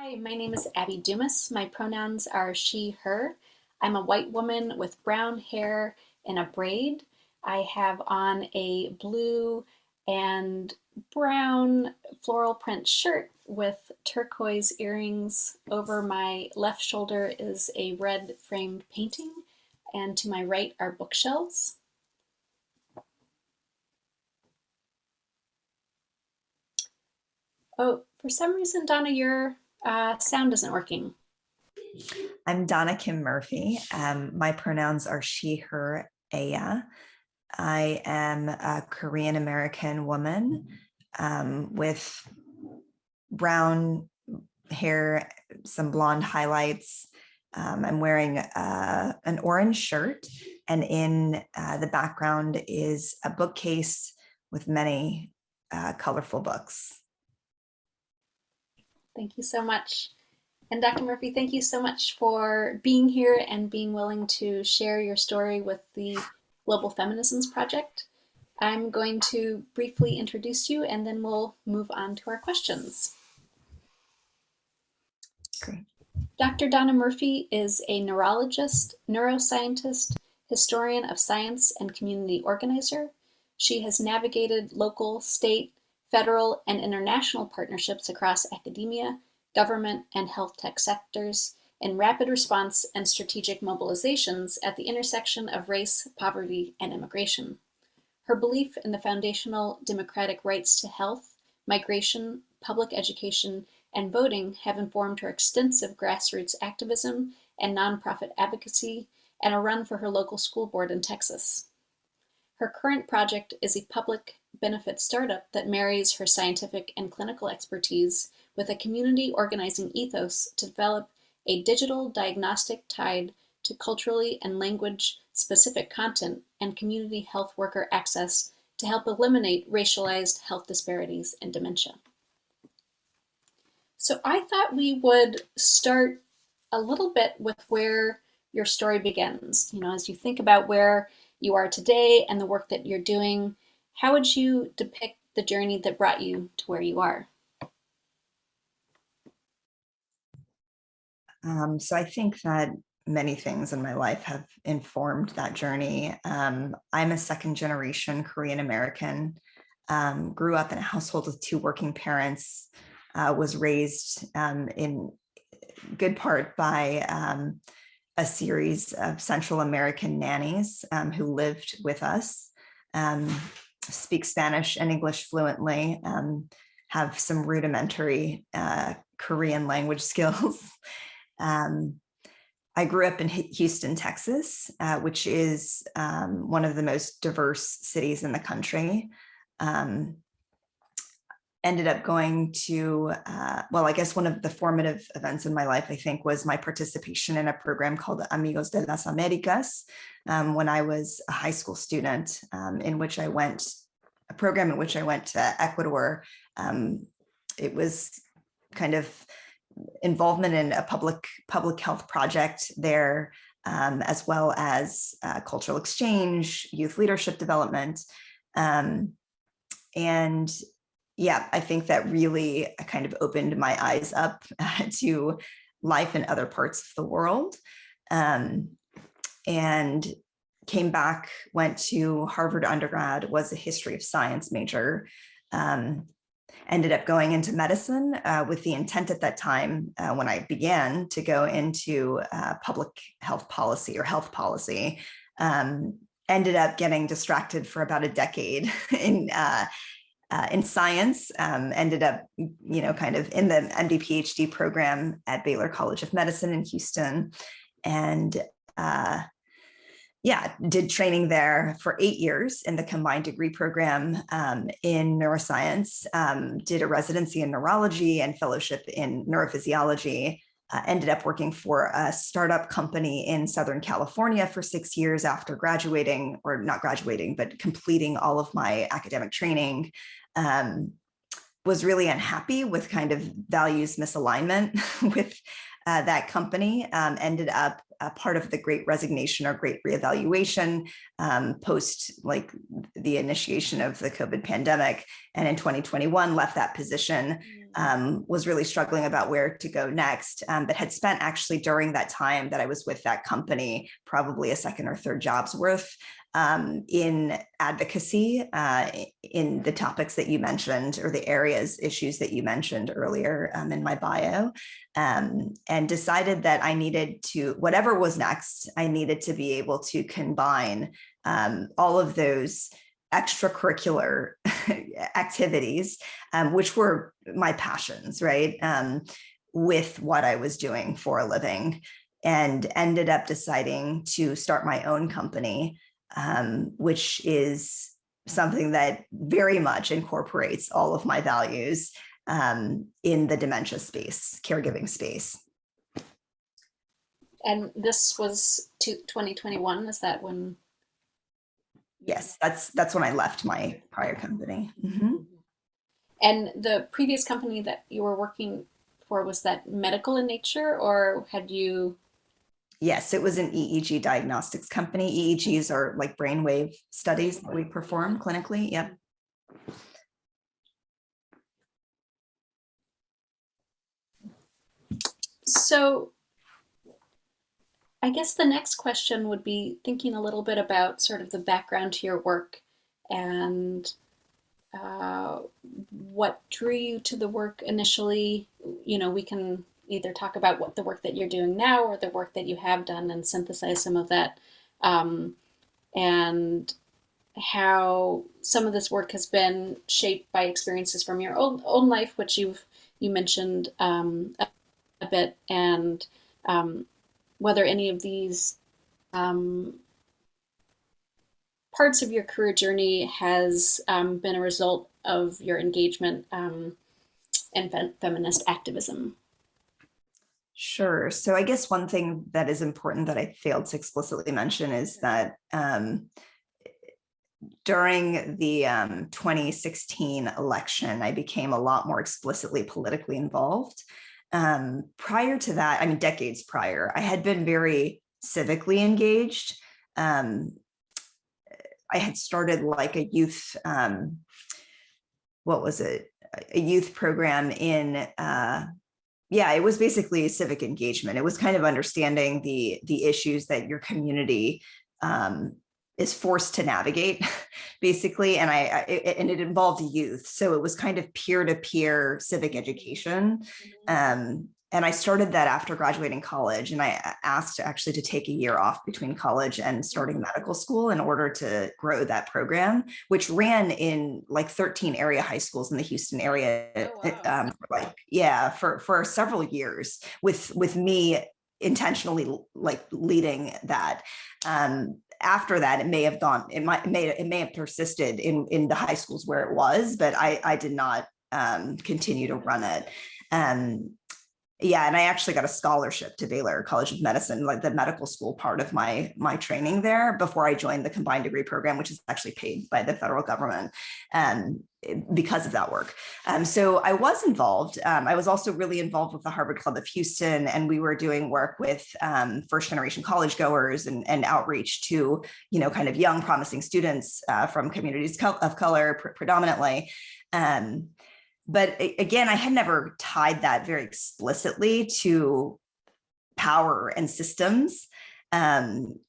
Hi, my name is Abby Dumes. My pronouns are she, her. I'm a white woman with brown hair and a braid. I have on a blue and brown floral print shirt with turquoise earrings. Over my left shoulder is a red framed painting, and to my right are bookshelves. Oh, for some reason, Donna, your sound isn't working. I'm Dona Murphey. My pronouns are she, her, Aya. I am a Korean American woman with brown hair, some blonde highlights. I'm wearing an orange shirt, and in the background is a bookcase with many colorful books. Thank you so much. And Dr. Murphey, thank you so much for being here and being willing to share your story with the Global Feminisms Project. I'm going to briefly introduce you and then we'll move on to our questions. Great. Dr. Dona Murphey is a neurologist, neuroscientist, historian of science, and community organizer. She has navigated local, state, federal, and international partnerships across academia, government, and health tech sectors in rapid response and strategic mobilizations at the intersection of race, poverty, and immigration. Her belief in the foundational democratic rights to health, migration, public education, and voting have informed her extensive grassroots activism and nonprofit advocacy and a run for her local school board in Texas. Her current project is a public benefit startup that marries her scientific and clinical expertise with a community organizing ethos to develop a digital diagnostic tied to culturally and language specific content and community health worker access to help eliminate racialized health disparities in dementia. So I thought we would start a little bit with where your story begins. As you think about where you are today and the work that you're doing, how would you depict the journey that brought you to where you are? So I think that many things in my life have informed that journey. I'm a second generation Korean American, grew up in a household with two working parents, was raised in good part by a series of Central American nannies who lived with us, speak Spanish and English fluently, have some rudimentary Korean language skills. I grew up in Houston, Texas, which is one of the most diverse cities in the country. Ended up going to, well, I guess one of the formative events in my life, I think, was my participation in a program called Amigos de las Americas when I was a high school student, in which I went, a program in which I went to Ecuador. It was kind of involvement in a public health project there, as well as cultural exchange, youth leadership development. And yeah, I think that really kind of opened my eyes up to life in other parts of the world. And came back, went to Harvard undergrad, was a history of science major, ended up going into medicine with the intent at that time when I began to go into public health policy or health policy. Ended up getting distracted for about a decade in science, ended up, kind of in the MD PhD program at Baylor College of Medicine in Houston. And yeah, did training there for 8 years in the combined degree program in neuroscience, did a residency in neurology and fellowship in neurophysiology, ended up working for a startup company in Southern California for 6 years after graduating, or not graduating, but completing all of my academic training. Was really unhappy with kind of values misalignment with that company, ended up part of the Great Resignation or Great Reevaluation post like the initiation of the COVID pandemic. And in 2021, left that position, was really struggling about where to go next, but had spent actually during that time that I was with that company, probably a second or third job's worth in advocacy, in the topics that you mentioned, or the issues that you mentioned earlier in my bio, and decided that I needed to, whatever was next, I needed to be able to combine all of those extracurricular activities, which were my passions, right? With what I was doing for a living, and ended up deciding to start my own company, which is something that very much incorporates all of my values in the dementia space, caregiving space. And this was 2021, is that when? Yes, that's when I left my prior company. Mm-hmm. And the previous company that you were working for, was that medical in nature, or had you? Yes, it was an EEG diagnostics company. EEGs are like brainwave studies that we perform clinically. Yep. So I guess the next question would be thinking a little bit about sort of the background to your work, and uh, what drew you to the work initially. We can either talk about what the work that you're doing now or the work that you have done and synthesize some of that, um, and how some of this work has been shaped by experiences from your own life, which you mentioned a bit, and whether any of these um, parts of your career journey has been a result of your engagement in feminist activism. Sure. So I guess one thing that is important that I failed to explicitly mention is that during the 2016 election, I became a lot more explicitly politically involved. Prior to that, I mean, decades prior, I had been very civically engaged. I had started like a youth, what was it? A youth program in, it was basically civic engagement. It was kind of understanding the issues that your community is forced to navigate, basically, and it involved youth, so it was kind of peer-to-peer civic education. And I started that after graduating college, and I asked actually to take a year off between college and starting medical school in order to grow that program, which ran in like 13 area high schools in the Houston area. Oh, wow. For several years, with me intentionally like leading that. After that, it may have persisted in the high schools where it was, but I did not continue to run it. And I actually got a scholarship to Baylor College of Medicine, like the medical school part of my training there, before I joined the combined degree program, which is actually paid by the federal government, because of that work. So I was involved. I was also really involved with the Harvard Club of Houston, and we were doing work with first generation college goers and outreach to, kind of young promising students from communities of color predominantly. But again, I had never tied that very explicitly to power and systems. And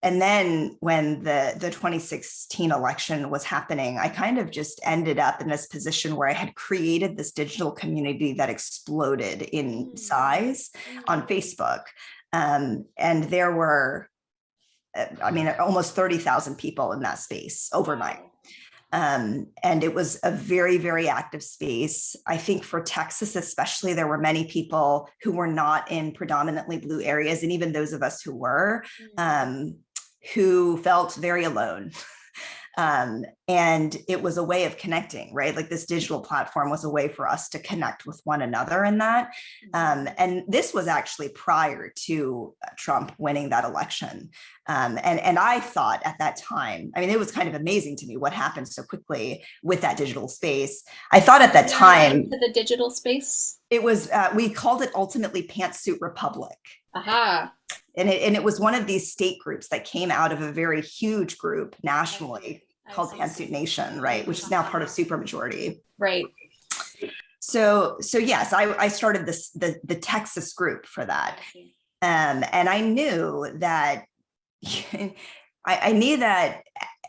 then when the 2016 election was happening, I kind of just ended up in this position where I had created this digital community that exploded in size on Facebook. And there were, almost 30,000 people in that space overnight. And it was a very, very active space. I think for Texas, especially, there were many people who were not in predominantly blue areas, and even those of us who were, who felt very alone. And it was a way of connecting, right? Like this digital platform was a way for us to connect with one another in that. And this was actually prior to Trump winning that election. And I thought at that time, it was kind of amazing to me what happened so quickly with that digital space. I thought at that time, the digital space, it was, we called it ultimately Pantsuit Republic. Aha. And it was one of these state groups that came out of a very huge group nationally called Pantsuit Nation, right? Which is now part of Supermajority. Right. So yes, I started the Texas group for that. And I knew that I knew that,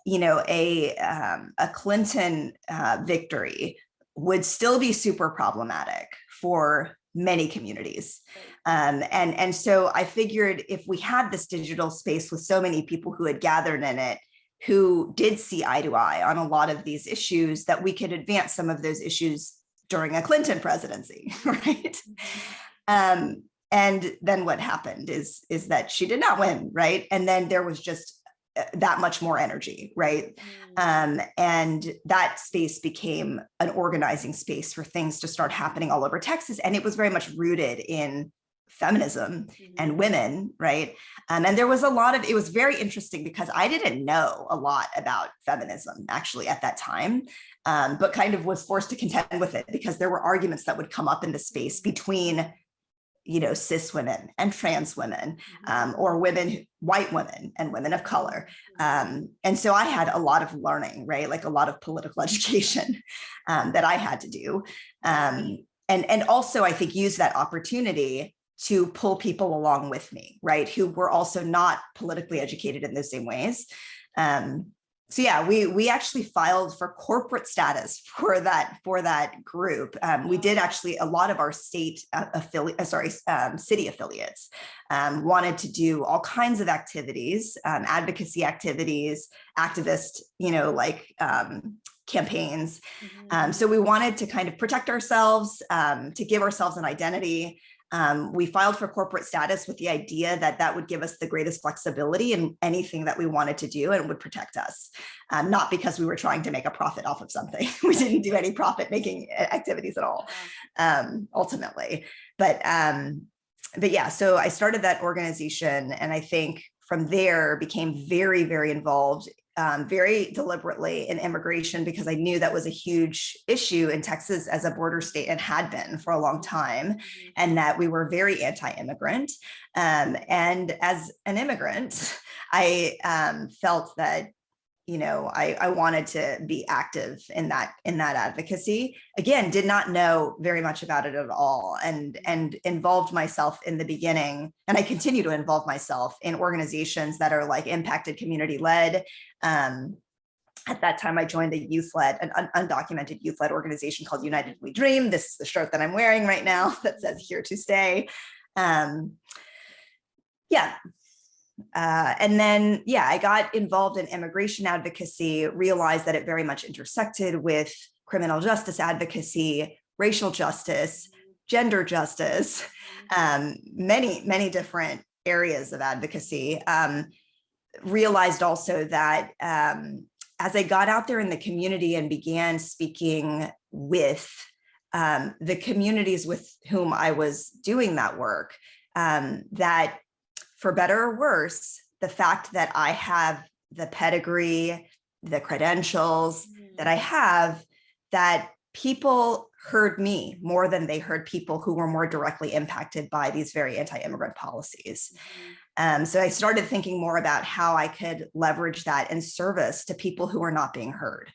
you know, a Clinton victory would still be super problematic for many communities. And so I figured if we had this digital space with so many people who had gathered in it, who did see eye to eye on a lot of these issues, that we could advance some of those issues during a Clinton presidency, right? And then what happened is that she did not win, right? And then there was just that much more energy, right? And that space became an organizing space for things to start happening all over Texas. And it was very much rooted in feminism and women, right? And there was a lot of, it was very interesting because I didn't know a lot about feminism actually at that time, but kind of was forced to contend with it because there were arguments that would come up in the space between, you know, cis women and trans women, or women, white women and women of color. And so I had a lot of learning, right? Like a lot of political education that I had to do. And also I think use that opportunity to pull people along with me, right? Who were also not politically educated in the same ways. So yeah, we actually filed for corporate status for that group. We did actually, a lot of our state city affiliates wanted to do all kinds of activities, advocacy activities, activist, you know, like campaigns. So we wanted to kind of protect ourselves, to give ourselves an identity. We filed for corporate status with the idea that that would give us the greatest flexibility in anything that we wanted to do and would protect us, not because we were trying to make a profit off of something. We didn't do any profit making activities at all, ultimately. But yeah, so I started that organization, and I think from there became very, very involved, very deliberately in immigration, because I knew that was a huge issue in Texas as a border state and had been for a long time, and that we were very anti-immigrant. And as an immigrant, I felt that, you know, I wanted to be active in that advocacy. Again, did not know very much about it at all, and involved myself in the beginning, and I continue to involve myself in organizations that are like impacted community led. At that time, I joined a youth-led, an undocumented youth-led organization called United We Dream. This is the shirt that I'm wearing right now that says "Here to Stay." Yeah. And then, yeah, I got involved in immigration advocacy, realized that it very much intersected with criminal justice advocacy, racial justice, gender justice, many different areas of advocacy. Realized also that as I got out there in the community and began speaking with the communities with whom I was doing that work, that for better or worse, the fact that I have the pedigree, the credentials that I have, that people heard me more than they heard people who were more directly impacted by these very anti-immigrant policies. So I started thinking more about how I could leverage that in service to people who are not being heard,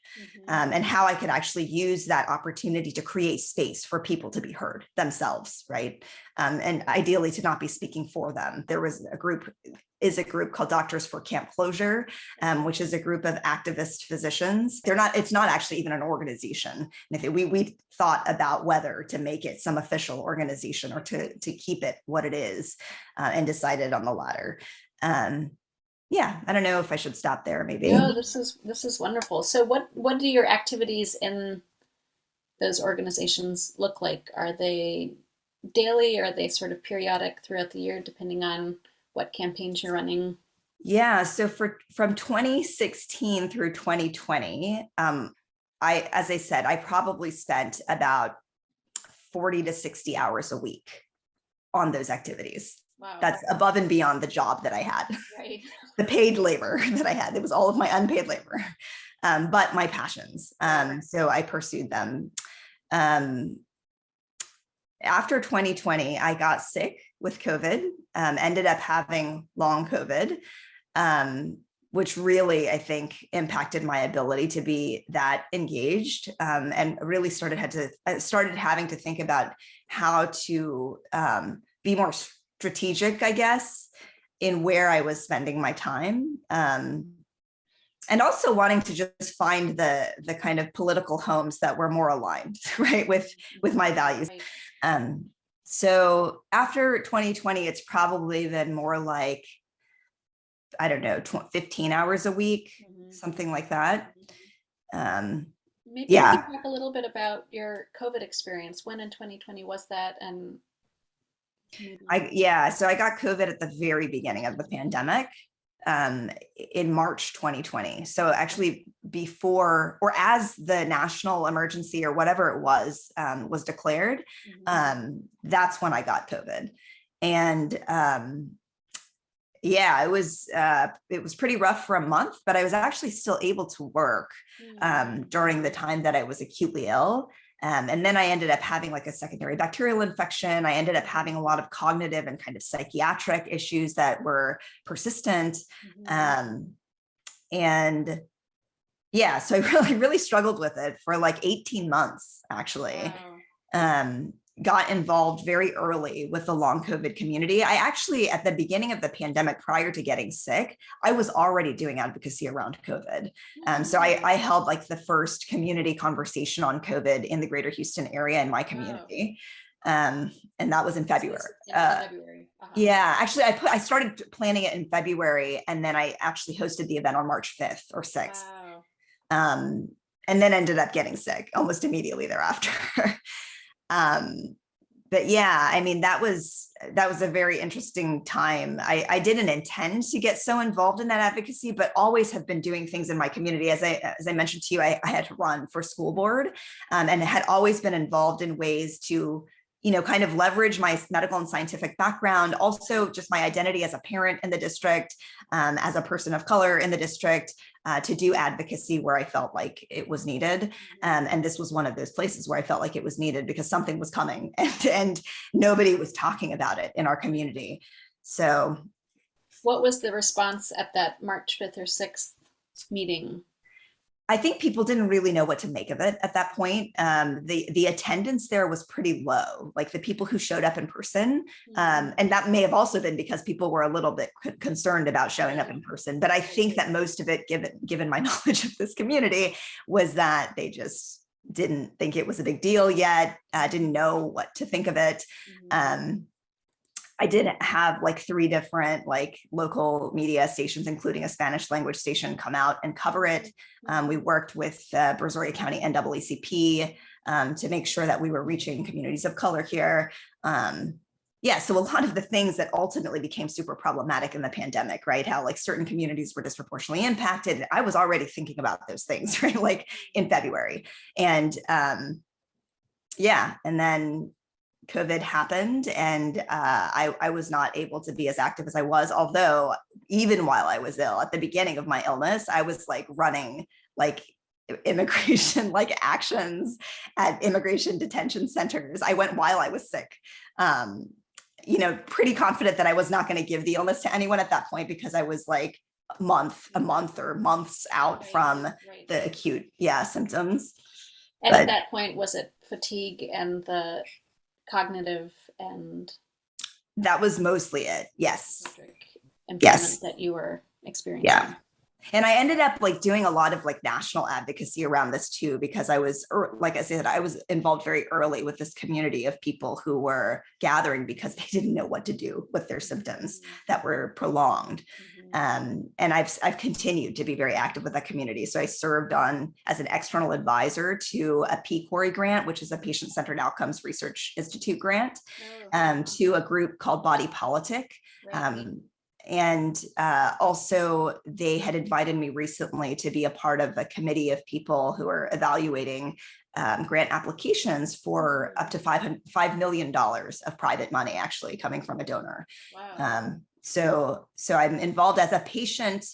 and how I could actually use that opportunity to create space for people to be heard themselves, right? And ideally to not be speaking for them. There was a group called Doctors for Camp Closure, which is a group of activist physicians. It's not actually even an organization. And we thought about whether to make it some official organization or to keep it what it is, and decided on the latter. Yeah, I don't know if I should stop there, maybe. No, this is wonderful. So what do your activities in those organizations look like? Are they daily, or are they sort of periodic throughout the year, depending on what campaigns you're running? Yeah, so from 2016 through 2020, as I said, I probably spent about 40 to 60 hours a week on those activities. Wow. That's above and beyond the job that I had, right. The paid labor that I had. It was all of my unpaid labor, but my passions. So I pursued them. After 2020, I got sick with COVID, ended up having long COVID. which really, I think, impacted my ability to be that engaged, and really started having to think about how to be more strategic, I guess, in where I was spending my time. And also wanting to just find the kind of political homes that were more aligned, right, with my values. So after 2020, it's probably been more like, I don't know, 15 hours a week, something like that. Maybe you could talk a little bit about your COVID experience. When in 2020 was that? And so I got COVID at the very beginning of the pandemic, in March 2020. So actually before, or as the national emergency or whatever it was declared, that's when I got COVID. And it was pretty rough for a month, but I was actually still able to work during the time that I was acutely ill. And then I ended up having like a secondary bacterial infection. I ended up having a lot of cognitive and kind of psychiatric issues that were persistent. So I really struggled with it for like 18 months, actually. Wow. Got involved very early with the long COVID community. I actually, at the beginning of the pandemic, prior to getting sick, I was already doing advocacy around COVID. So I held like the first community conversation on COVID in the greater Houston area in my community. And that was in February. Yeah, actually I started planning it in February, and then I actually hosted the event on March 5th or 6th. Wow. And then ended up getting sick almost immediately thereafter. But yeah, I mean, that was a very interesting time. I didn't intend to get so involved in that advocacy, but always have been doing things in my community. As I mentioned to you, I had to run for school board, and had always been involved in ways to, kind of leverage my medical and scientific background, also just my identity as a parent in the district, as a person of color in the district, to do advocacy where I felt like it was needed. And this was one of those places where I felt like it was needed because something was coming and nobody was talking about it in our community. So what was the response at that March 5th or 6th meeting? I think people didn't really know what to make of it at that point. The attendance there was pretty low, like the people who showed up in person. And that may have also been because people were a little bit concerned about showing up in person. But I think that most of it, given my knowledge of this community, was that they just didn't think it was a big deal yet, didn't know what to think of it. I did have like 3 different like local media stations, including a Spanish language station, come out and cover it. We worked with Brazoria County NAACP to make sure that we were reaching communities of color here. So a lot of the things that ultimately became super problematic in the pandemic, right? How like certain communities were disproportionately impacted. I was already thinking about those things, right? Like in February. And and then COVID happened, and I was not able to be as active as I was, although even while I was ill, at the beginning of my illness, I was like running like immigration like actions at immigration detention centers. I went while I was sick, pretty confident that I was not going to give the illness to anyone at that point, because I was like a month or months out from the acute symptoms. And at that point, was it fatigue and the cognitive and that was mostly it. Yes. Impairment that you were experiencing. Yeah. And I ended up like doing a lot of like national advocacy around this too, because I was, like I said, I was involved very early with this community of people who were gathering because they didn't know what to do with their symptoms that were prolonged. And I've continued to be very active with that community. So I served on as an external advisor to a PCORI grant, which is a Patient-Centered Outcomes Research Institute grant, to a group called Body Politic. And also they had invited me recently to be a part of a committee of people who are evaluating grant applications for up to $5 million of private money actually coming from a donor. Wow. So I'm involved as a patient,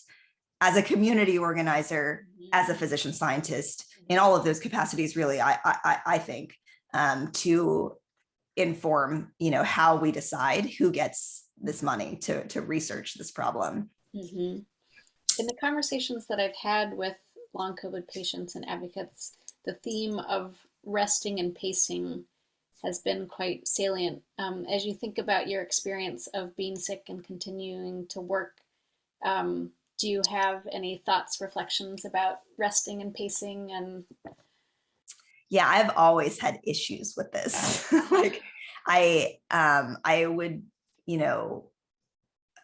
as a community organizer, as a physician scientist, in all of those capacities, really, I think, to inform, how we decide who gets this money to research this problem. In the conversations that I've had with long COVID patients and advocates, the theme of resting and pacing has been quite salient. As you think about your experience of being sick and continuing to work, do you have any thoughts, reflections about resting and pacing? And Yeah, I've always had issues with this. Like I would, you know,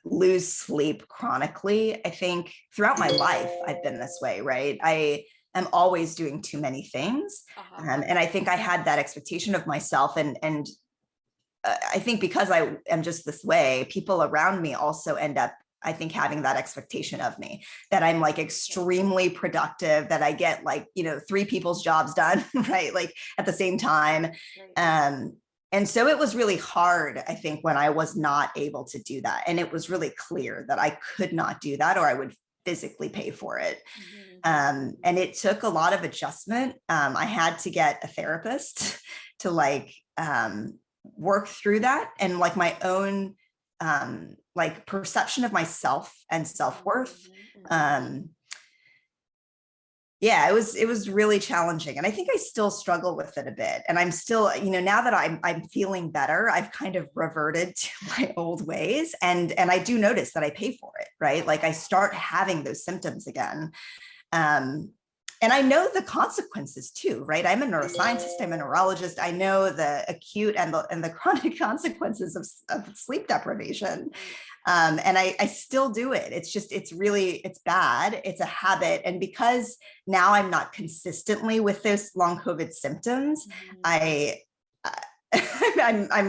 lose sleep chronically. I think throughout my life, I've been this way, right? I am always doing too many things. And I think I had that expectation of myself. And I think because I am just this way, people around me also end up, I think, having that expectation of me, that I'm like extremely productive, that I get like, you know, 3 people's jobs done, right? Like at the same time. And so it was really hard, I think, when I was not able to do that. And it was really clear that I could not do that or I would physically pay for it. And it took a lot of adjustment. I had to get a therapist to like work through that, and like my own like perception of myself and self-worth. Yeah, it was really challenging. And I think I still struggle with it a bit. And I'm still, you know, now that I'm feeling better, I've kind of reverted to my old ways. And I do notice that I pay for it, right? Like I start having those symptoms again. And I know the consequences too, right? I'm a neuroscientist, I'm a neurologist. I know the acute and the chronic consequences of sleep deprivation. And I still do it. It's just, it's bad. It's a habit. And because now I'm not consistently with those long COVID symptoms, I'm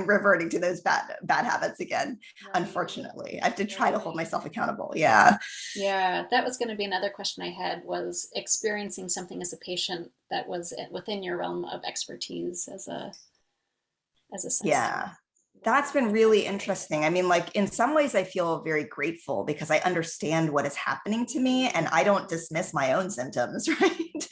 reverting to those bad habits again. Unfortunately, I have to try to hold myself accountable. Yeah. Yeah, that was going to be another question I had, was experiencing something as a patient that was within your realm of expertise as a scientist. Yeah. That's been really interesting. I mean, like in some ways, I feel very grateful because I understand what is happening to me and I don't dismiss my own symptoms, right?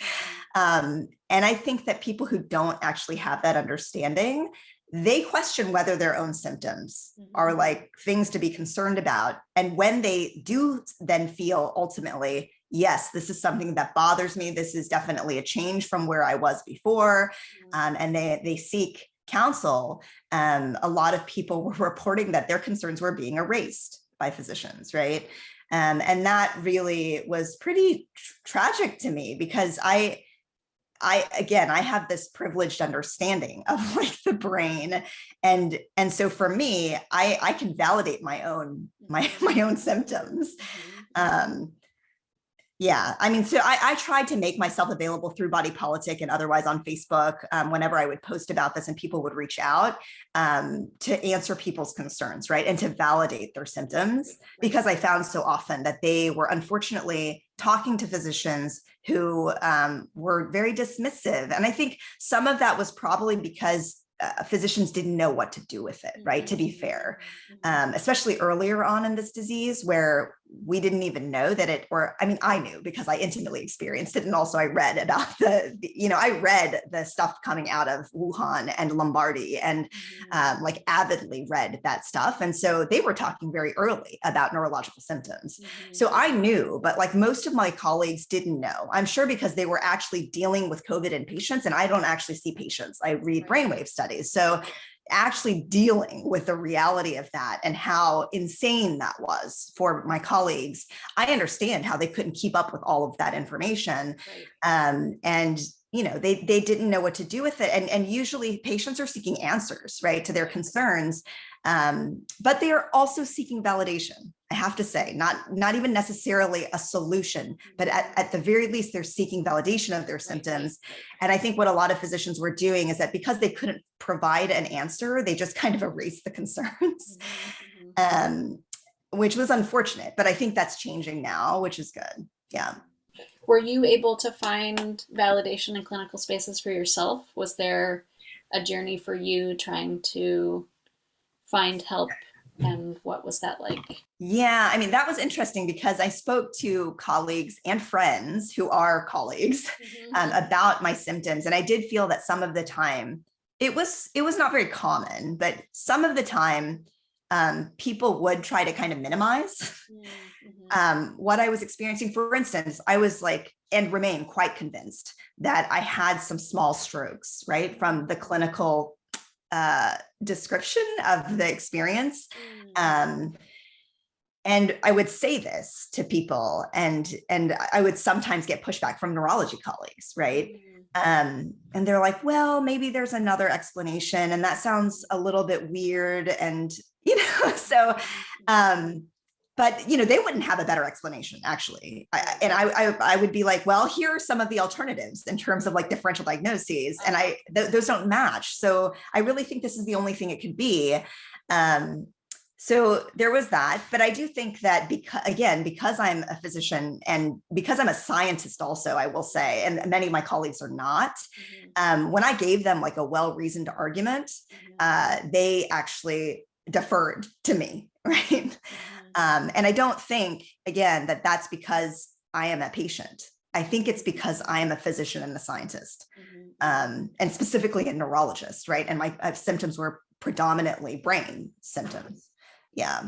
And I think that people who don't actually have that understanding, they question whether their own symptoms are like things to be concerned about. And when they do then feel ultimately, yes, this is something that bothers me, this is definitely a change from where I was before, and they seek counsel, a lot of people were reporting that their concerns were being erased by physicians, right? And that really was pretty tragic to me because I have this privileged understanding of like the brain, and so for me, I can validate my own symptoms. Yeah, I mean, so I tried to make myself available through Body Politic and otherwise on Facebook whenever I would post about this and people would reach out to answer people's concerns, right? And to validate their symptoms, because I found so often that they were unfortunately talking to physicians who were very dismissive. And I think some of that was probably because physicians didn't know what to do with it, right? To be fair, especially earlier on in this disease where we didn't even know that it, or I mean, I knew because I intimately experienced it. And also I read about I read the stuff coming out of Wuhan and Lombardy and like avidly read that stuff. And so they were talking very early about neurological symptoms. So I knew, but like most of my colleagues didn't know. I'm sure because they were actually dealing with COVID in patients, and I don't actually see patients. I read brainwave studies. So actually dealing with the reality of that and how insane that was for my colleagues, I understand how they couldn't keep up with all of that information. And they didn't know what to do with it. And usually patients are seeking answers, right, to their concerns. But they are also seeking validation. I have to say, not even necessarily a solution, but at the very least, they're seeking validation of their symptoms. And I think what a lot of physicians were doing is that because they couldn't provide an answer, they just kind of erased the concerns, which was unfortunate. But I think that's changing now, which is good. Yeah. Were you able to find validation in clinical spaces for yourself? Was there a journey for you trying to find help, and what was that like? Yeah, I mean, that was interesting because I spoke to colleagues and friends who are colleagues about my symptoms. And I did feel that some of the time it was not very common, but some of the time people would try to kind of minimize what I was experiencing. For instance, I was like, and remain quite convinced that I had some small strokes, right, from the clinical description of the experience. And I would say this to people, and I would sometimes get pushback from neurology colleagues, right? And they're like, well, maybe there's another explanation, and that sounds a little bit weird. And, so, but, they wouldn't have a better explanation, actually. I would be like, well, here are some of the alternatives in terms of like differential diagnoses, and those don't match. So I really think this is the only thing it could be. So there was that, but I do think that because I'm a physician and because I'm a scientist also, I will say, and many of my colleagues are not, when I gave them like a well-reasoned argument, they actually deferred to me, right? And I don't think, again, that that's because I am a patient. I think it's because I am a physician and a scientist, and specifically a neurologist, right? And my symptoms were predominantly brain symptoms. Yeah.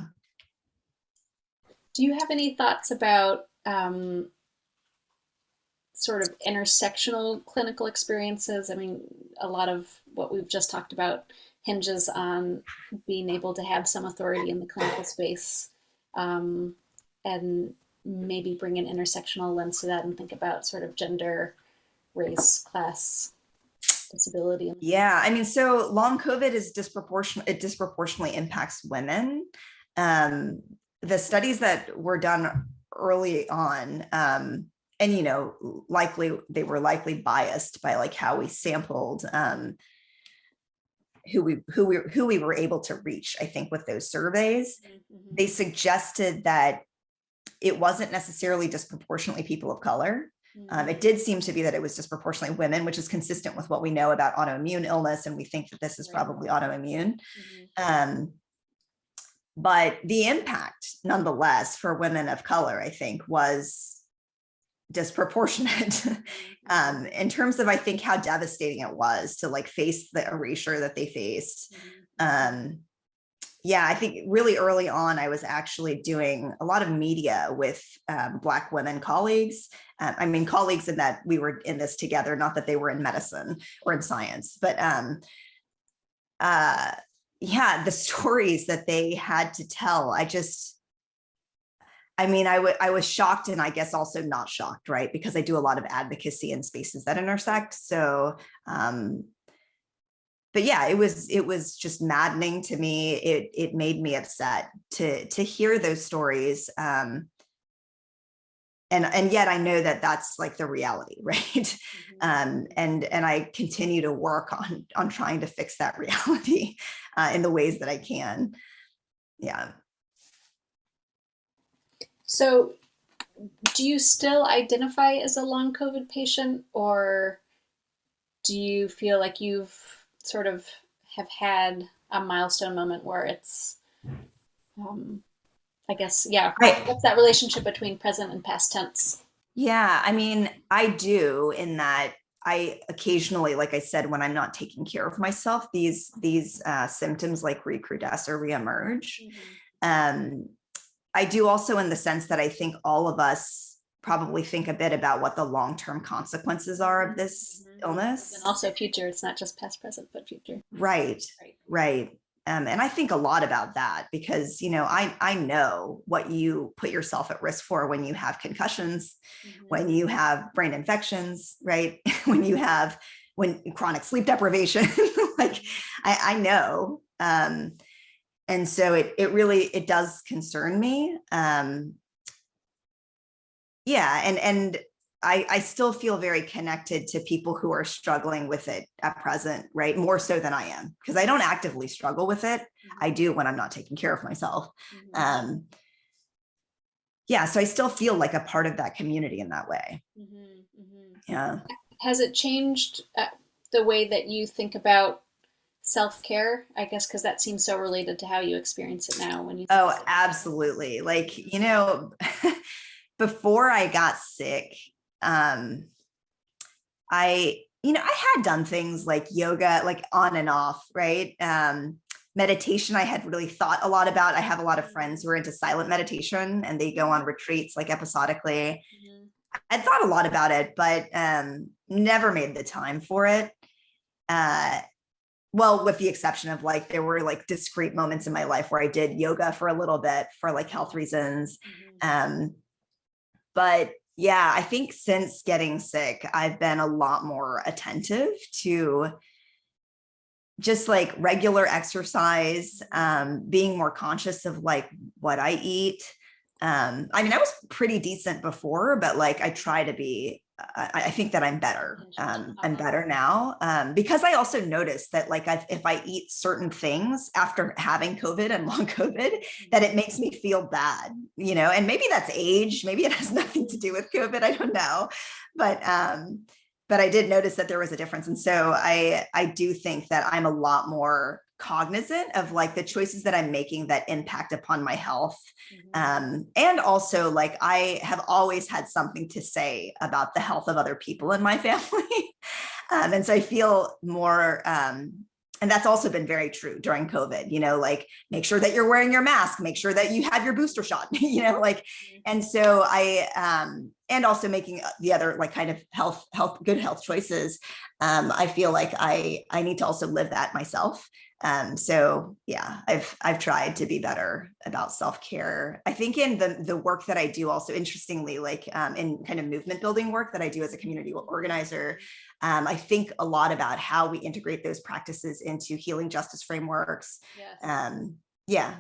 Do you have any thoughts about sort of intersectional clinical experiences? I mean, a lot of what we've just talked about hinges on being able to have some authority in the clinical space, and maybe bring an intersectional lens to that and think about sort of gender, race, class, disability. Yeah, I mean, so long COVID is disproportionate. It disproportionately impacts women. The studies that were done early on, and they were likely biased by like how we sampled, who we were able to reach. I think with those surveys, they suggested that it wasn't necessarily disproportionately people of color. It did seem to be that it was disproportionately women, which is consistent with what we know about autoimmune illness. And we think that this is probably autoimmune. But the impact, nonetheless, for women of color, I think, was disproportionate in terms of, I think, how devastating it was to like face the erasure that they faced. Yeah, I think really early on, I was actually doing a lot of media with Black women colleagues. I mean, colleagues in that we were in this together, not that they were in medicine or in science, but yeah, the stories that they had to tell, I was shocked, and I guess also not shocked, right? Because I do a lot of advocacy in spaces that intersect. So, but yeah, it was just maddening to me. It made me upset to hear those stories. And yet I know that that's like the reality, right? And I continue to work on trying to fix that reality in the ways that I can. Yeah. So do you still identify as a long COVID patient, or do you feel like you've sort of have had a milestone moment where it's, I guess, yeah, what's that relationship between present and past tense? Yeah, I mean, I do, in that I occasionally, like I said, when I'm not taking care of myself, these symptoms like recrudesce or reemerge. I do also, in the sense that I think all of us probably think a bit about what the long-term consequences are of this illness. And also future. It's not just past, present, but future. Right. And I think a lot about that because, I know what you put yourself at risk for when you have concussions, when you have brain infections, right? when chronic sleep deprivation, like I know. And so it really does concern me. Yeah. And I still feel very connected to people who are struggling with it at present, right? More so than I am, because I don't actively struggle with it. I do when I'm not taking care of myself. Yeah, so I still feel like a part of that community in that way. Yeah. Has it changed the way that you think about self-care, I guess, because that seems so related to how you experience it now when you absolutely. Like, before I got sick, I had done things like yoga, like on and off, right? Meditation, I had really thought a lot about. I have a lot of friends who are into silent meditation and they go on retreats like episodically. Mhm. I thought a lot about it, but never made the time for it. Uh, well, with the exception of like, there were like discrete moments in my life where I did yoga for a little bit for like health reasons. Mhm. But yeah, I think since getting sick, I've been a lot more attentive to just like regular exercise, being more conscious of like what I eat. I mean, I was pretty decent before, but like I try to be, I think that I'm better. I'm better now, because I also noticed that like if I eat certain things after having COVID and long COVID, that it makes me feel bad, you know, and maybe that's age, maybe it has nothing to do with COVID. I don't know, but I did notice that there was a difference. And so I do think that I'm a lot more cognizant of like the choices that I'm making that impact upon my health. And also like I have always had something to say about the health of other people in my family. And so I feel more, and that's also been very true during COVID, you know, like make sure that you're wearing your mask, make sure that you have your booster shot, you know, like, and so and also making the other like kind of good health choices. I feel like I need to also live that myself. So yeah, I've tried to be better about self-care. I think in the work that I do also, interestingly, like in kind of movement building work that I do as a community organizer, I think a lot about how we integrate those practices into healing justice frameworks. Yes. Yeah.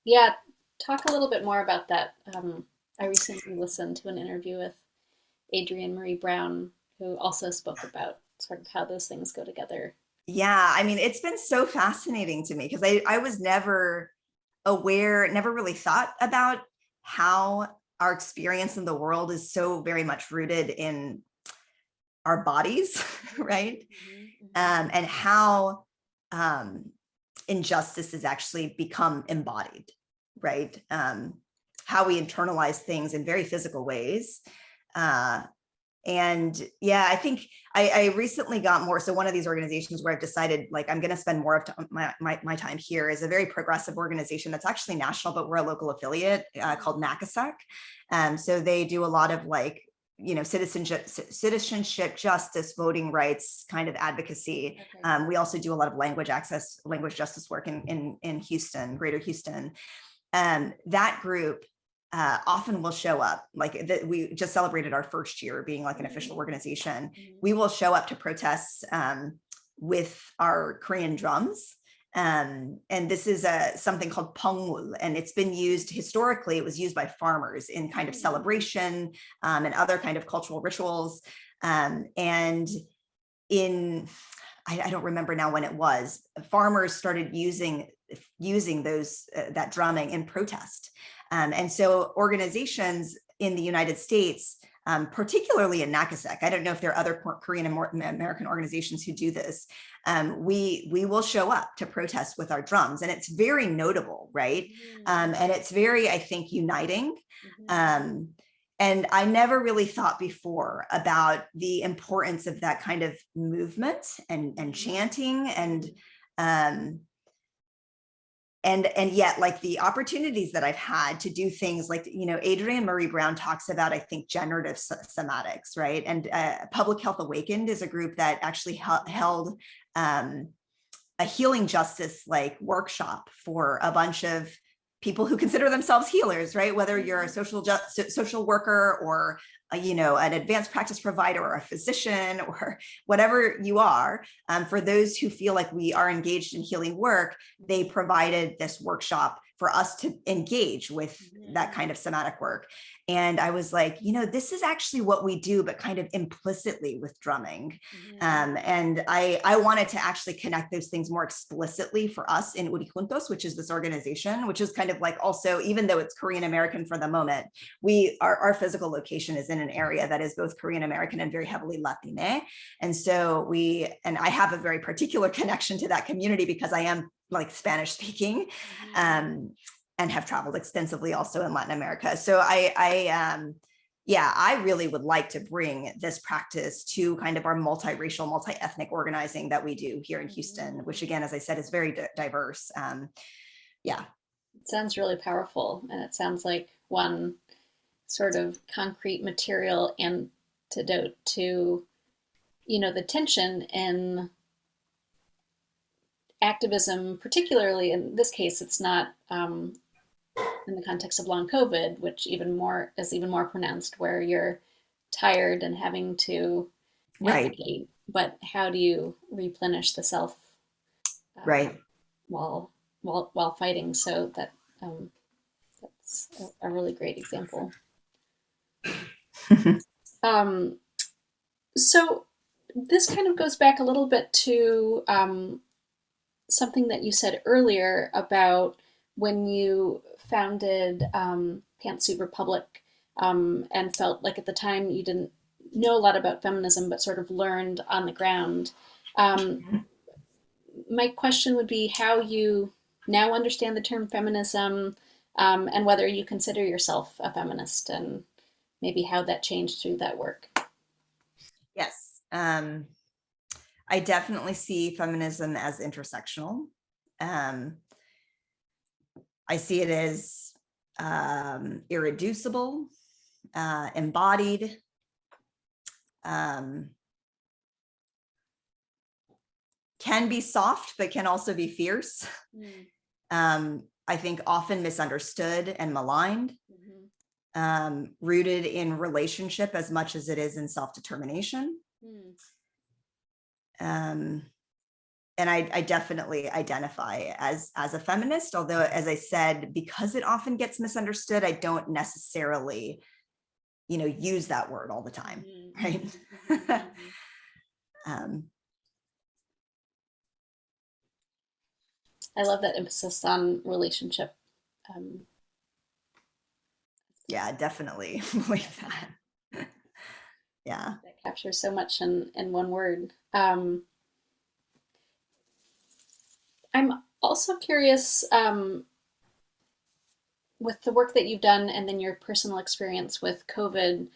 Yeah, talk a little bit more about that. I recently listened to an interview with Adrienne Maree Brown, who also spoke about sort of how those things go together. Yeah, I mean, it's been so fascinating to me because I was never aware, never really thought about how our experience in the world is so very much rooted in our bodies, right? And how injustice has actually become embodied, right? How we internalize things in very physical ways. And yeah, I think I recently got more. So one of these organizations where I've decided like I'm going to spend more of my time here is a very progressive organization that's actually national, but we're a local affiliate called NACASEC. So they do a lot of like, you know, citizenship, justice, voting rights kind of advocacy. Okay. We also do a lot of language justice work in Houston, Greater Houston. That group often will show up like we just celebrated our first year being like an official organization. We will show up to protests with our Korean drums. And this is something called pongul, and it's been used historically. It was used by farmers in kind of celebration and other kind of cultural rituals. And in, I don't remember now when it was, farmers started using those that drumming in protest. And so organizations in the United States, particularly in NACASEC, I don't know if there are other Korean American organizations who do this. We will show up to protest with our drums, and it's very notable, right? And it's very, I think, uniting. And I never really thought before about the importance of that kind of movement and chanting and yet like the opportunities that I've had to do things like, you know, Adrienne Maree Brown talks about, I think, generative somatics, right? And Public Health Awakened is a group that actually held a healing justice like workshop for a bunch of people who consider themselves healers, right? Whether you're a social worker or you know, an advanced practice provider or a physician or whatever you are, for those who feel like we are engaged in healing work, they provided this workshop for us to engage with that kind of somatic work. And I was like, you know, this is actually what we do, but kind of implicitly with drumming. And I wanted to actually connect those things more explicitly for us in Uri Juntos, which is this organization, which is kind of like also, even though it's Korean American for the moment, our physical location is in an area that is both Korean American and very heavily Latine. And so I have a very particular connection to that community because I am like Spanish speaking, and have traveled extensively also in Latin America. So yeah, I really would like to bring this practice to kind of our multiracial, multi-ethnic organizing that we do here in Houston, which again, as I said, is very diverse. Yeah. It sounds really powerful, and it sounds like one sort of concrete material antidote to, the tension in activism, particularly in this case, it's not in the context of long COVID, which is even more pronounced, where you're tired and having to Right. advocate. But how do you replenish the self Right. while while fighting? So that's a really great example. Um, so this kind of goes back a little bit to something that you said earlier about when you founded Pantsuit Republic, and felt like at the time you didn't know a lot about feminism, but sort of learned on the ground. Um, my question would be how you now understand the term feminism, and whether you consider yourself a feminist, and maybe how that changed through that work. Yes. I definitely see feminism as intersectional. I see it as irreducible, embodied, can be soft, but can also be fierce. I think often misunderstood and maligned, rooted in relationship as much as it is in self-determination. And I definitely identify as a feminist, although, as I said, because it often gets misunderstood, I don't necessarily, use that word all the time, right? I love that emphasis on relationship. Yeah, definitely believe that. Yeah. That captures so much in one word. I'm also curious, with the work that you've done and then your personal experience with COVID,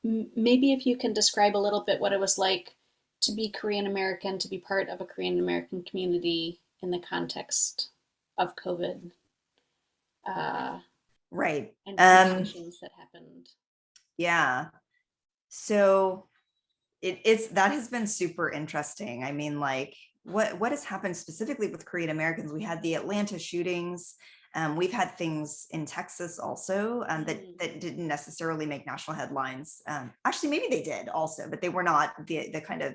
maybe if you can describe a little bit what it was like to be Korean American, to be part of a Korean American community in the context of COVID. Right. And conversations that happened. Yeah. So it's that has been super interesting. I mean, like what has happened specifically with Korean Americans? We had the Atlanta shootings. We've had things in Texas also that didn't necessarily make national headlines. Actually, maybe they did also, but they were not the kind of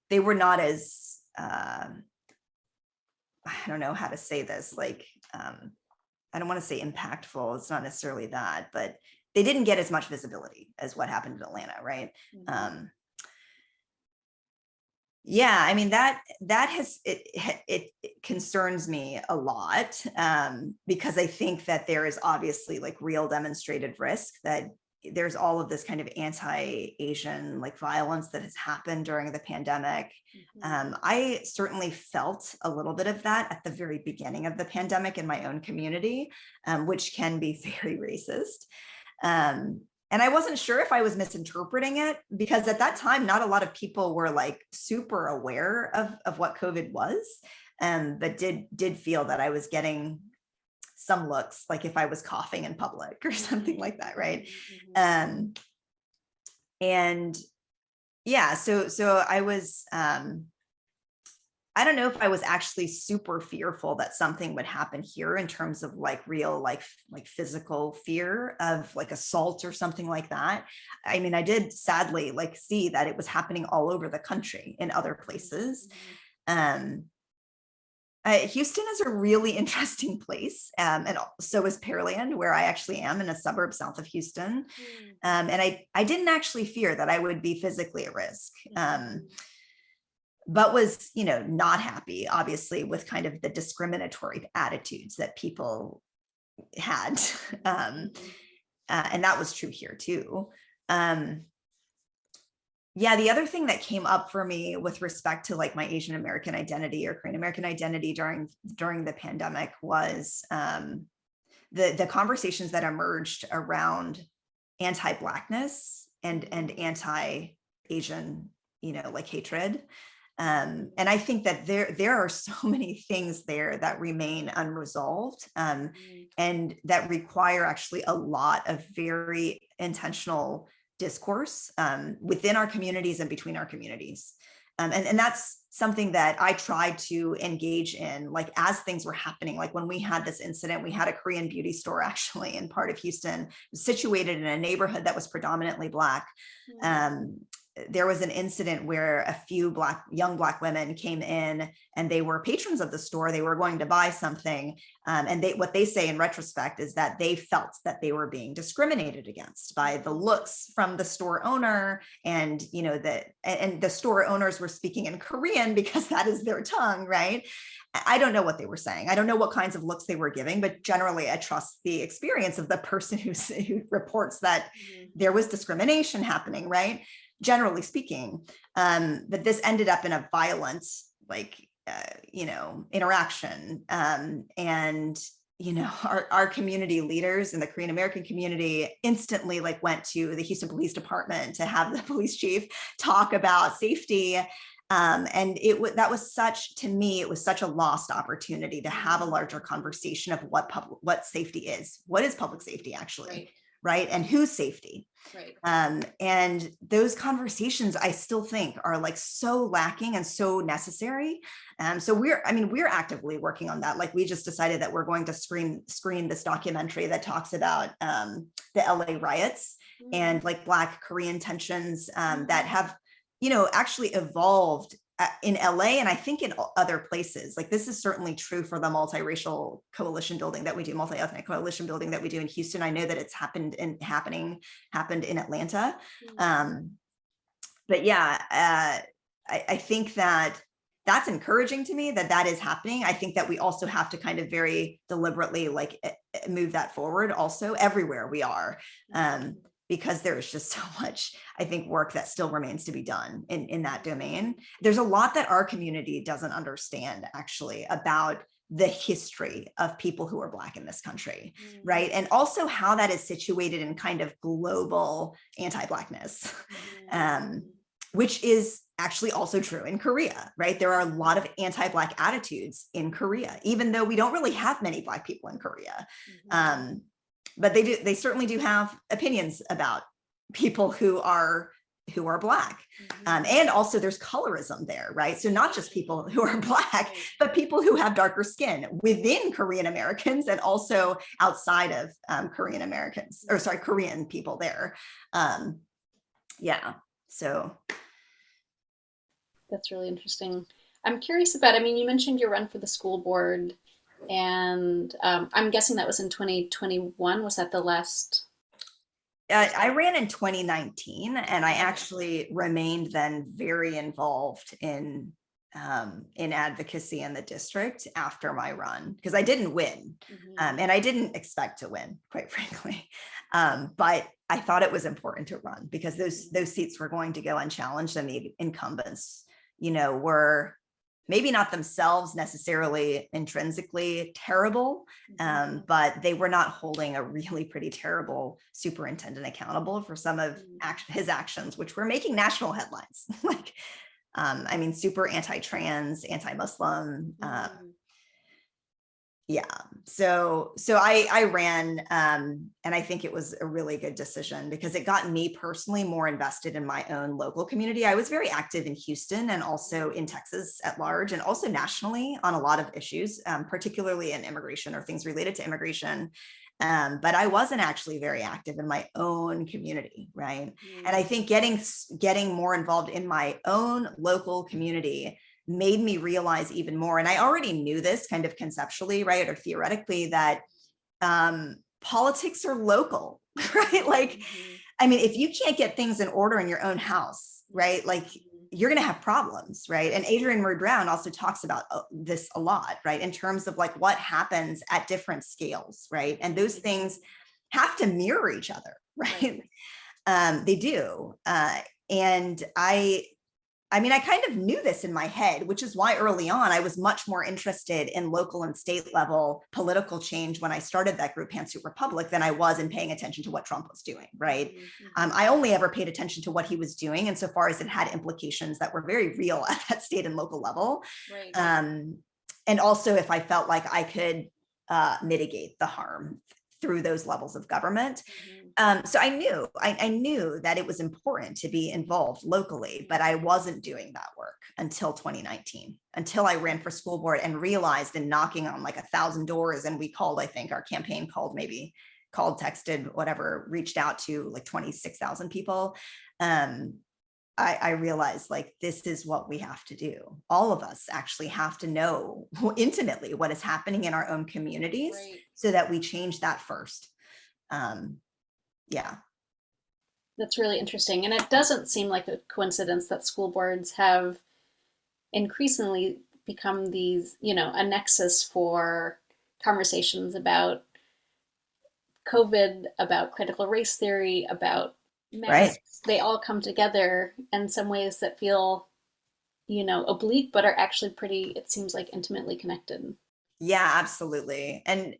they were not as I don't know how to say this, like I don't want to say impactful. It's not necessarily that, but they didn't get as much visibility as what happened in Atlanta, right? Yeah, I mean that has it concerns me a lot, because I think that there is obviously like real demonstrated risk that there's all of this kind of anti-Asian like violence that has happened during the pandemic. I certainly felt a little bit of that at the very beginning of the pandemic in my own community, which can be very racist. And I wasn't sure if I was misinterpreting it, because at that time, not a lot of people were like super aware of what COVID was, but did feel that I was getting some looks, like if I was coughing in public or something like that, right? And yeah, so I was, I don't know if I was actually super fearful that something would happen here in terms of like real like physical fear of like assault or something like that. I mean, I did sadly like see that it was happening all over the country in other places. Houston is a really interesting place, and so is Pearland, where I actually am, in a suburb south of Houston. And I didn't actually fear that I would be physically at risk. But was, not happy, obviously, with kind of the discriminatory attitudes that people had. And that was true here too. Yeah, the other thing that came up for me with respect to like my Asian American identity or Korean American identity during the pandemic was the conversations that emerged around anti-Blackness and anti-Asian, like hatred. And I think that there are so many things there that remain unresolved, and that require actually a lot of very intentional discourse within our communities and between our communities. And that's something that I tried to engage in, like as things were happening. Like when we had this incident, we had a Korean beauty store actually in part of Houston, situated in a neighborhood that was predominantly Black. There was an incident where a few young Black women came in and they were patrons of the store. They were going to buy something. And what they say in retrospect is that they felt that they were being discriminated against by the looks from the store owner. And, and the store owners were speaking in Korean because that is their tongue, right? I don't know what they were saying. I don't know what kinds of looks they were giving, but generally I trust the experience of the person who reports that there was discrimination happening, right? Generally speaking, but this ended up in a violent, interaction. And, our community leaders in the Korean American community instantly went to the Houston Police Department to have the police chief talk about safety. And that was to me, it was such a lost opportunity to have a larger conversation of what safety is. What is public safety actually? Right. And whose safety? Right. And those conversations I still think are so lacking and so necessary. So we're actively working on that. We just decided that we're going to screen this documentary that talks about the LA riots and Black Korean tensions that have, actually evolved in LA, and I think in other places. This is certainly true for the multiracial coalition building that we do, multi-ethnic coalition building that we do in Houston. I know that it's happened in Atlanta. But yeah, I think that that's encouraging to me that is happening. I think that we also have to kind of very deliberately move that forward also everywhere we are. Because there's just so much, I think, work that still remains to be done in that domain. There's a lot that our community doesn't understand actually about the history of people who are Black in this country, right? And also how that is situated in kind of global anti-Blackness, which is actually also true in Korea, right? There are a lot of anti-Black attitudes in Korea, even though we don't really have many Black people in Korea. But they certainly do have opinions about people who are Black. And also there's colorism there, right? So not just people who are Black, but people who have darker skin within Korean Americans and also outside of Korean Americans, or sorry, Korean people there. Yeah, so. That's really interesting. I'm curious about, you mentioned your run for the school board. And I'm guessing that was in 2021. Was that the last? I ran in 2019, and I actually remained then very involved in advocacy in the district after my run, because I didn't win, and I didn't expect to win, quite frankly. But I thought it was important to run because those seats were going to go unchallenged, and the incumbents, were maybe not themselves necessarily intrinsically terrible, but they were not holding a really pretty terrible superintendent accountable for some of his actions, which were making national headlines. Super anti-trans, anti-Muslim. Yeah, so I ran, and I think it was a really good decision because it got me personally more invested in my own local community. I was very active in Houston and also in Texas at large, and also nationally on a lot of issues, particularly in immigration or things related to immigration. But I wasn't actually very active in my own community, right? And I think getting more involved in my own local community made me realize even more. And I already knew this kind of conceptually, right, or theoretically, that politics are local, right? If you can't get things in order in your own house, right, you're going to have problems, right? And Adrienne Maree Brown also talks about this a lot, right, in terms of what happens at different scales, right? And those things have to mirror each other, right? They do. And I I mean, I kind of knew this in my head, which is why early on I was much more interested in local and state level political change when I started that group, Pantsuit Republic, than I was in paying attention to what Trump was doing, right? I only ever paid attention to what he was doing insofar as it had implications that were very real at that state and local level. Right. And also if I felt like I could mitigate the harm through those levels of government. So I knew that it was important to be involved locally, but I wasn't doing that work until 2019, until I ran for school board and realized in knocking on like 1,000 doors, and we called, I think our campaign called, texted, whatever, reached out to like 26,000 people. I realized like, this is what we have to do. All of us actually have to know intimately what is happening in our own communities, Right. so that we change that first. Yeah. That's really interesting. And it doesn't seem like a coincidence that school boards have increasingly become these, a nexus for conversations about COVID, about critical race theory, about Right. masks. They all come together in some ways that feel, oblique, but are actually pretty, it seems like, intimately connected. Yeah, absolutely. And,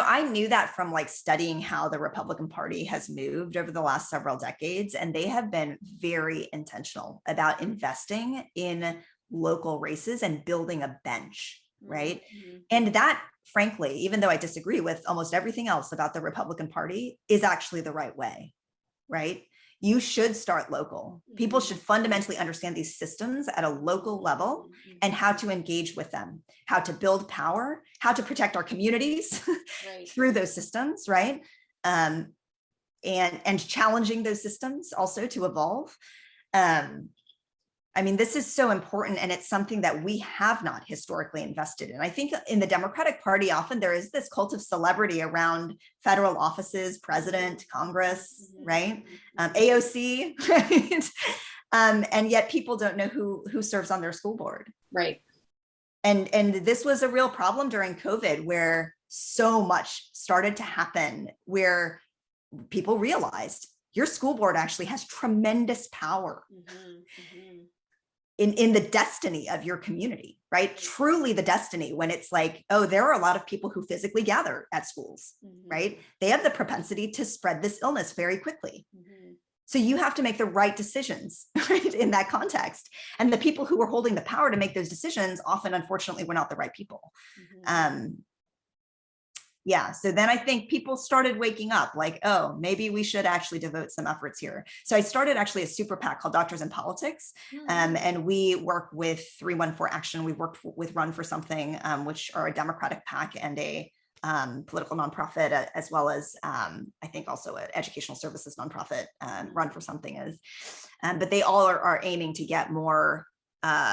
I knew that from like studying how the Republican Party has moved over the last several decades, and they have been very intentional about investing in local races and building a bench, right? Mm-hmm. And that, frankly, even though I disagree with almost everything else about the Republican Party, is actually the right way, right? You should start local. People should fundamentally understand these systems at a local level and how to engage with them, how to build power, how to protect our communities Right. through those systems, right? And challenging those systems also to evolve. I mean, this is so important, and it's something that we have not historically invested in. I think in the Democratic Party, often there is this cult of celebrity around federal offices, president, Congress, right? AOC, right? And yet people don't know who serves on their school board. Right. And this was a real problem during COVID, where so much started to happen, where people realized your school board actually has tremendous power in the destiny of your community, right? Truly the destiny, when it's like, oh, there are a lot of people who physically gather at schools, right? They have the propensity to spread this illness very quickly. So you have to make the right decisions, right, in that context. And the people who were holding the power to make those decisions often, unfortunately, were not the right people. Yeah, so then I think people started waking up like, oh, maybe we should actually devote some efforts here. So I started actually a super PAC called Doctors in Politics. And we work with 314 Action. We worked with Run for Something, which are a Democratic PAC and a political nonprofit, as well as I think also an educational services nonprofit. Run for Something is, but they all are aiming to get more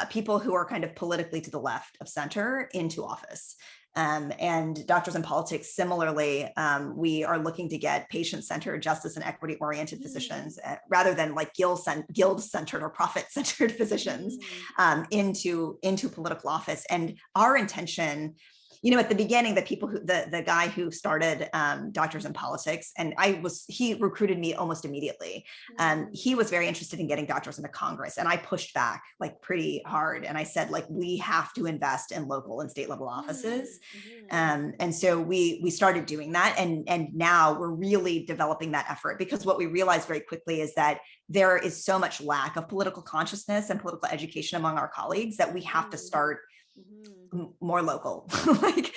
people who are kind of politically to the left of center into office. And Doctors in Politics, similarly, we are looking to get patient-centered, justice and equity-oriented physicians, rather than like guild-centered or profit-centered physicians, into political office. And our intention, at the beginning, the guy who started Doctors in Politics, and he recruited me almost immediately. He was very interested in getting doctors into Congress, and I pushed back like pretty hard. And I said, like, we have to invest in local and state level offices. And so we started doing that. And now we're really developing that effort, because what we realized very quickly is that there is so much lack of political consciousness and political education among our colleagues that we have to start more local. Like,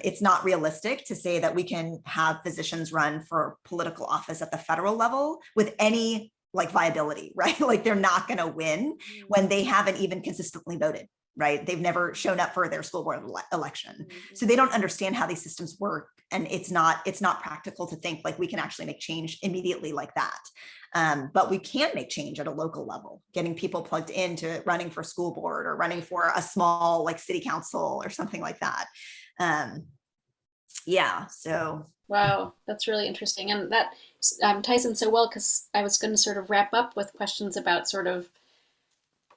it's not realistic to say that we can have physicians run for political office at the federal level with any like viability, right? Like, they're not going to win when they haven't even consistently voted, right? They've never shown up for their school board election. So they don't understand how these systems work. And it's not practical to think like we can actually make change immediately like that. But we can make change at a local level, getting people plugged into running for school board or running for a small like city council or something like that. Yeah, so. Wow, that's really interesting. And that ties in so well, because I was going to sort of wrap up with questions about sort of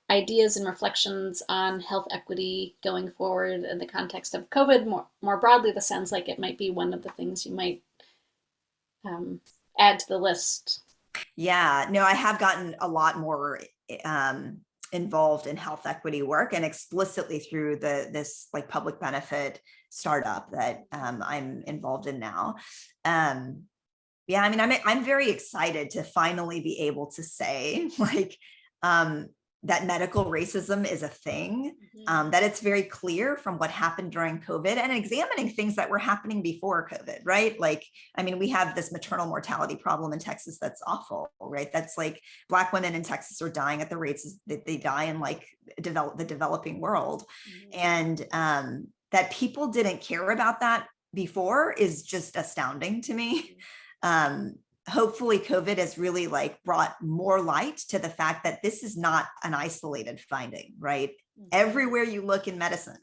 ideas and reflections on health equity going forward in the context of COVID. More broadly, this sounds like it might be one of the things you might add to the list. Yeah, no, I have gotten a lot more involved in health equity work, and explicitly through this like public benefit startup that I'm involved in now. Yeah, I mean, I'm very excited to finally be able to say like that medical racism is a thing, that it's very clear from what happened during COVID, and examining things that were happening before COVID, right? Like, I mean, we have this maternal mortality problem in Texas that's awful, right? That's like Black women in Texas are dying at the rates that they die in like the developing world. And that people didn't care about that before is just astounding to me. Hopefully COVID has really like brought more light to the fact that this is not an isolated finding, right? Everywhere you look in medicine,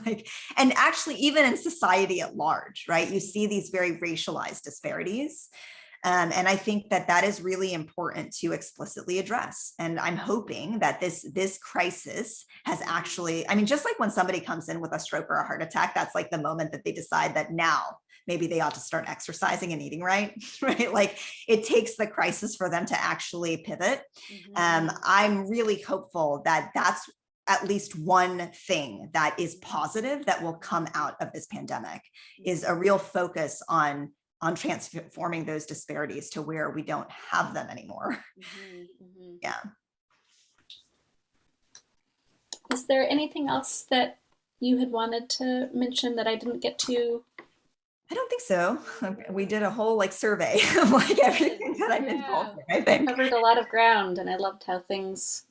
like, and actually even in society at large, right? You see these very racialized disparities. And I think that that is really important to explicitly address. And I'm hoping that this crisis has actually, I mean, just like when somebody comes in with a stroke or a heart attack, that's like the moment that they decide that now maybe they ought to start exercising and eating right, right? Like it takes the crisis for them to actually pivot. I'm really hopeful that that's at least one thing that is positive that will come out of this pandemic, is a real focus on transforming those disparities to where we don't have them anymore. Yeah. Is there anything else that you had wanted to mention that I didn't get to? I don't think so. We did a whole like survey of like everything that I'm involved in, I think. Covered a lot of ground, and I loved how things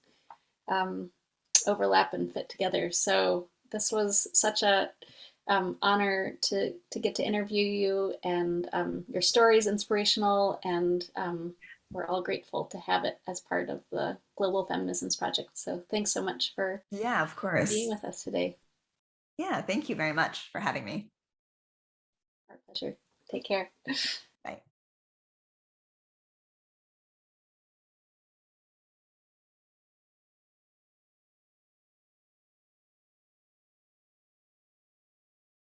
overlap and fit together. So this was such a honor to get to interview you, and your story is inspirational, and we're all grateful to have it as part of the Global Feminisms Project. So thanks so much for of course being with us today. Yeah, thank you very much for having me. Our pleasure. Take care.